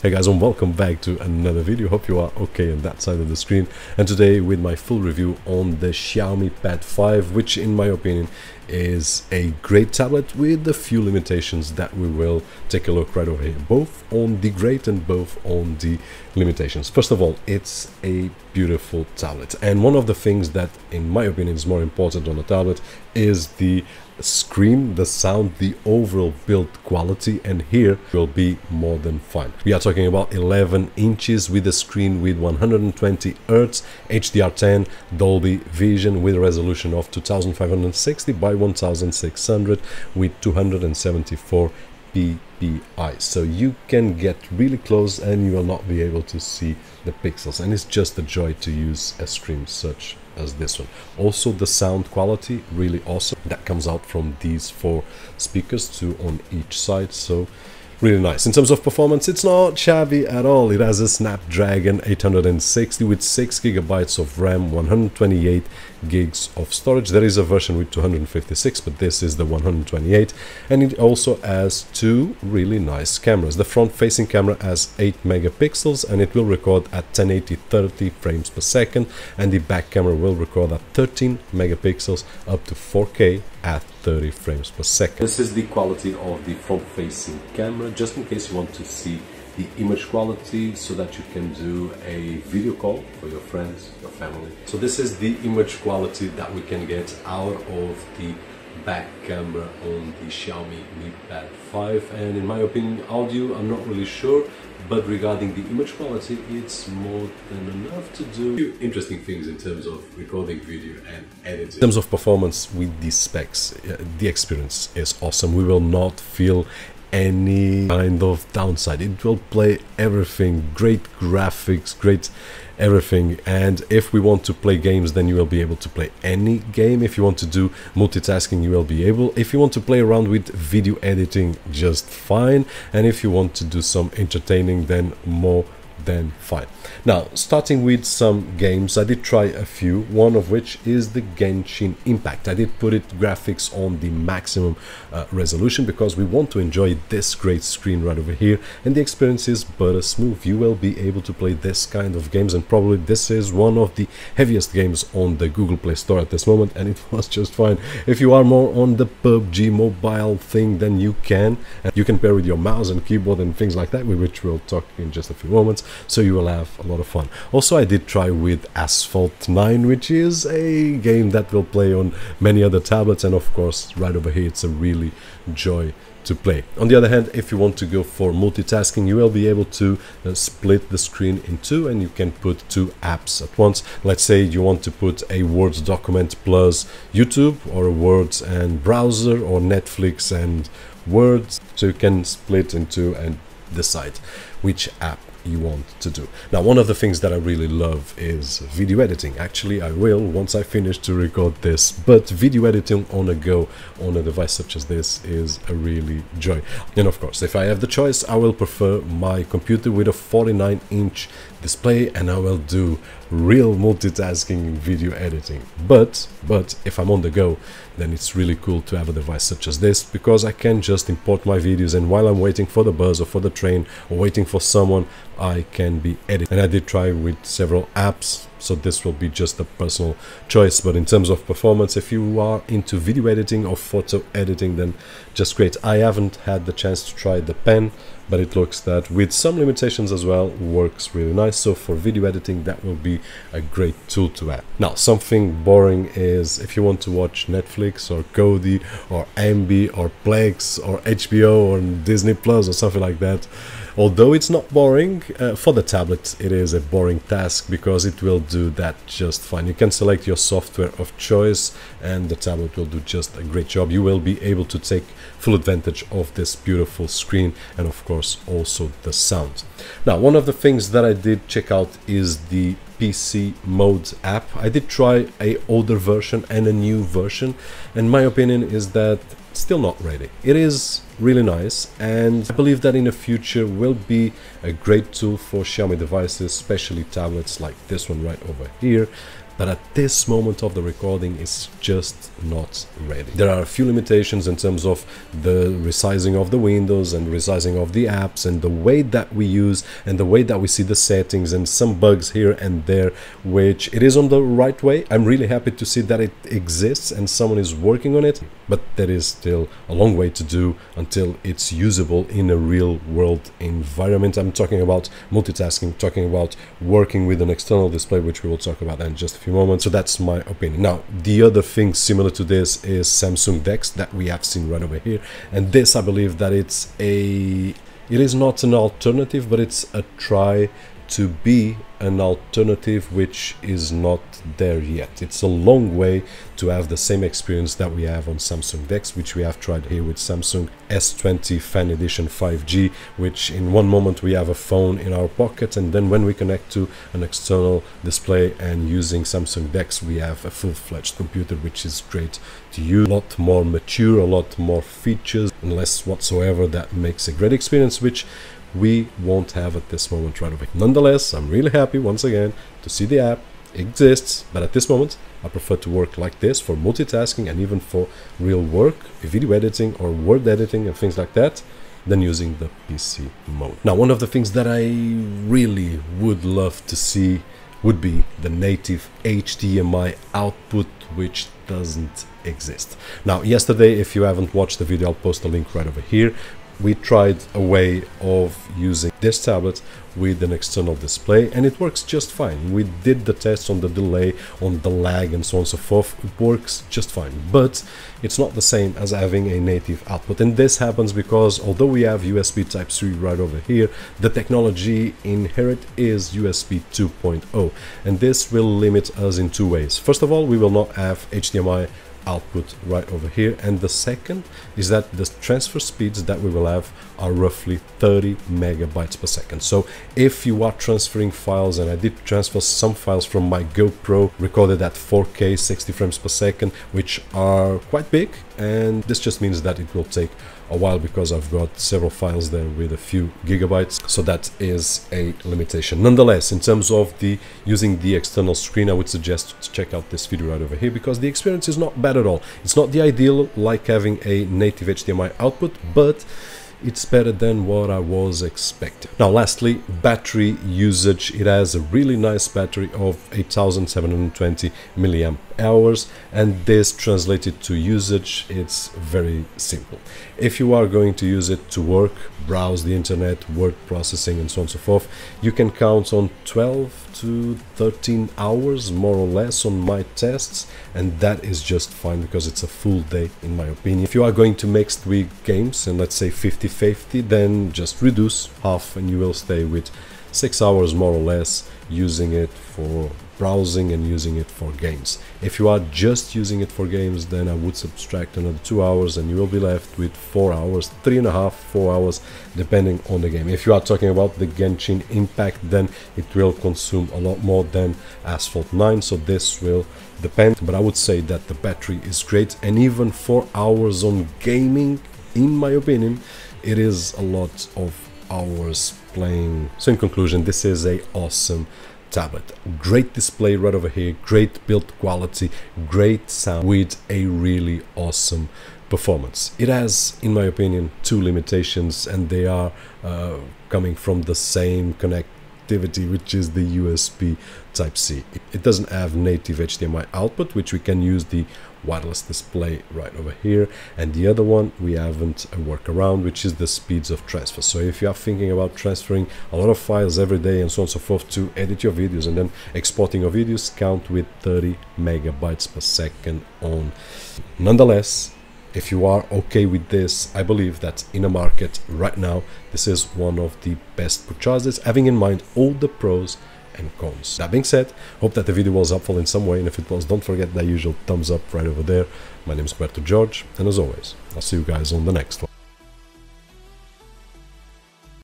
Hey guys, and welcome back to another video. Hope you are okay on that side of the screen, and today with my full review on the Xiaomi Pad 5, which in my opinion is a great tablet with a few limitations that we will take a look right over here, both on the great and both on the limitations. First of all, it's a beautiful tablet, and one of the things that in my opinion is more important on a tablet is the screen, the sound, the overall build quality, and here will be more than fine. We are talking about 11 inches with a screen with 120 Hz, HDR10, Dolby Vision with a resolution of 2560 by 1600 with 274 ppi, so you can get really close and you will not be able to see the pixels, and it's just a joy to use a screen such as this one. Also, the sound quality really awesome that comes out from these 4 speakers, 2 on each side, so really nice. In terms of performance, it's not shabby at all. It has a Snapdragon 860 with 6 GB of RAM, 128 gigs of storage. There is a version with 256, but this is the 128, and it also has 2 really nice cameras. The front-facing camera has 8 megapixels and it will record at 1080 30 frames per second, and the back camera will record at 13 megapixels up to 4K at 30 frames per second. This is the quality of the front-facing camera, just in case you want to see the image quality so that you can do a video call for your friends, your family. So this is the image quality that we can get out of the back camera on the Xiaomi Mi Pad 5, and in my opinion, audio, I'm not really sure, but regarding the image quality, it's more than enough to do a few interesting things in terms of recording video and editing. In terms of performance with these specs, the experience is awesome. We will not feel any kind of downside. It will play everything, great graphics, great everything, and if we want to play games, then you will be able to play any game. If you want to do multitasking, you will be able. If you want to play around with video editing, just fine, and if you want to do some entertaining, then more than fine. Now, starting with some games, I did try a few, one of which is the Genshin Impact. I did put it graphics on the maximum resolution because we want to enjoy this great screen right over here, and the experience is butter smooth. You will be able to play this kind of games, and probably this is one of the heaviest games on the Google Play Store at this moment, and it was just fine. If you are more on the PUBG mobile thing, then you can pair with your mouse and keyboard and things like that, which we'll talk in just a few moments, so you will have a lot of fun. Also, I did try with Asphalt 9, which is a game that will play on many other tablets, and of course right over here it's a really joy to play. On the other hand, if you want to go for multitasking, you will be able to split the screen in 2, and you can put 2 apps at once. Let's say you want to put a Word document plus YouTube, or a Word and browser, or Netflix and Word, so you can split in 2 and decide which app you want to do. Now, one of the things that I really love is video editing. Actually, I will once I finish to record this, but video editing on a go on a device such as this is a really joy. And of course, if I have the choice, I will prefer my computer with a 49-inch display, and I will do real multitasking in video editing. But if I'm on the go, then it's really cool to have a device such as this, because I can just import my videos, and while I'm waiting for the bus or for the train or waiting for someone, I can be editing. And I did try with several apps, so this will be just a personal choice. But in terms of performance, if you are into video editing or photo editing, then just great. I haven't had the chance to try the pen, but it looks that with some limitations as well, works really nice. So for video editing, that will be a great tool to add. Now, something boring is if you want to watch Netflix or Kodi or Ambi or Plex or HBO or Disney Plus or something like that. Although it's not boring, for the tablet it is a boring task, because it will do that just fine. You can select your software of choice and the tablet will do just a great job. You will be able to take full advantage of this beautiful screen, and of course also the sound. Now, one of the things that I did check out is the PC mode app. I did try a older version and a new version, and my opinion is that still not ready. It is really nice, and I believe that in the future will be a great tool for Xiaomi devices, especially tablets like this one right over here. but at this moment of the recording it's just not ready. There are a few limitations in terms of the resizing of the windows and resizing of the apps and the way that we use and the way that we see the settings, and some bugs here and there, which it is on the right way. I'm really happy to see that it exists and someone is working on it, but there is still a long way to do until it's usable in a real world environment. I'm talking about multitasking, talking about working with an external display, which we will talk about in just a few moments. So that's my opinion. Now, the other thing similar to this is Samsung DeX that we have seen right over here, and this, I believe that it is not an alternative, but it's a try to be an alternative which is not there yet. It's a long way to have the same experience that we have on Samsung DeX, which we have tried here with Samsung S20 Fan Edition 5G, which in one moment we have a phone in our pocket, and then when we connect to an external display and using Samsung DeX, we have a full-fledged computer, which is great to use, a lot more mature, a lot more features, and less whatsoever. That makes a great experience, which we won't have at this moment right away. Nonetheless, I'm really happy once again to see the app exists, but at this moment I prefer to work like this for multitasking and even for real work, video editing or word editing and things like that, than using the PC mode. Now, one of the things that I really would love to see would be the native HDMI output, which doesn't exist. Now, yesterday, if you haven't watched the video, I'll post a link right over here. We tried a way of using this tablet with an external display, and it works just fine. We did the test on the delay, on the lag, and so on and so forth. It works just fine, but it's not the same as having a native output. And this happens because although we have USB Type-C right over here, the technology inherent is USB 2.0, and this will limit us in two ways. First of all, we will not have HDMI output right over here, and the second is that the transfer speeds that we will have are roughly 30 megabytes per second. So if you are transferring files, and I did transfer some files from my GoPro recorded at 4K 60 frames per second, which are quite big, and this just means that it will take a while because I've got several files there with a few gigabytes, so that is a limitation. Nonetheless, in terms of using the external screen, I would suggest to check out this video right over here, because the experience is not bad at all. It's not the ideal like having a native HDMI output, but it's better than what I was expecting. Now, lastly, battery usage. It has a really nice battery of 8720 milliamp hours, and this translated to usage, it's very simple. If you are going to use it to work, browse the internet, word processing and so on and so forth, you can count on 12 to 13 hours more or less on my tests, and that is just fine because it's a full day in my opinion. If you are going to mix with games, and let's say 50-50, then just reduce half and you will stay with 6 hours more or less using it for browsing and using it for games. If you are just using it for games, then I would subtract another 2 hours and you will be left with 4 hours, 3.5, 4 hours, depending on the game. If you are talking about the Genshin Impact, then it will consume a lot more than Asphalt 9, so this will depend, but I would say that the battery is great, and even 4 hours on gaming, in my opinion, it is a lot of hours playing. So in conclusion, this is a awesome tablet. Great display right over here, great build quality, great sound with a really awesome performance. It has, in my opinion, two limitations, and they are coming from the same connectivity, which is the USB Type-C. It doesn't have native HDMI output, which we can use the wireless display right over here, and the other one we haven't a workaround, which is the speeds of transfer. So if you are thinking about transferring a lot of files every day and so on and so forth to edit your videos and then exporting your videos, count with 30 megabytes per second on. Nonetheless, if you are okay with this, I believe that in the market right now, this is one of the best purchases, having in mind all the pros and cons. That being said, hope that the video was helpful in some way, and if it was, don't forget that usual thumbs up right over there. My name is Roberto, and as always, I'll see you guys on the next one.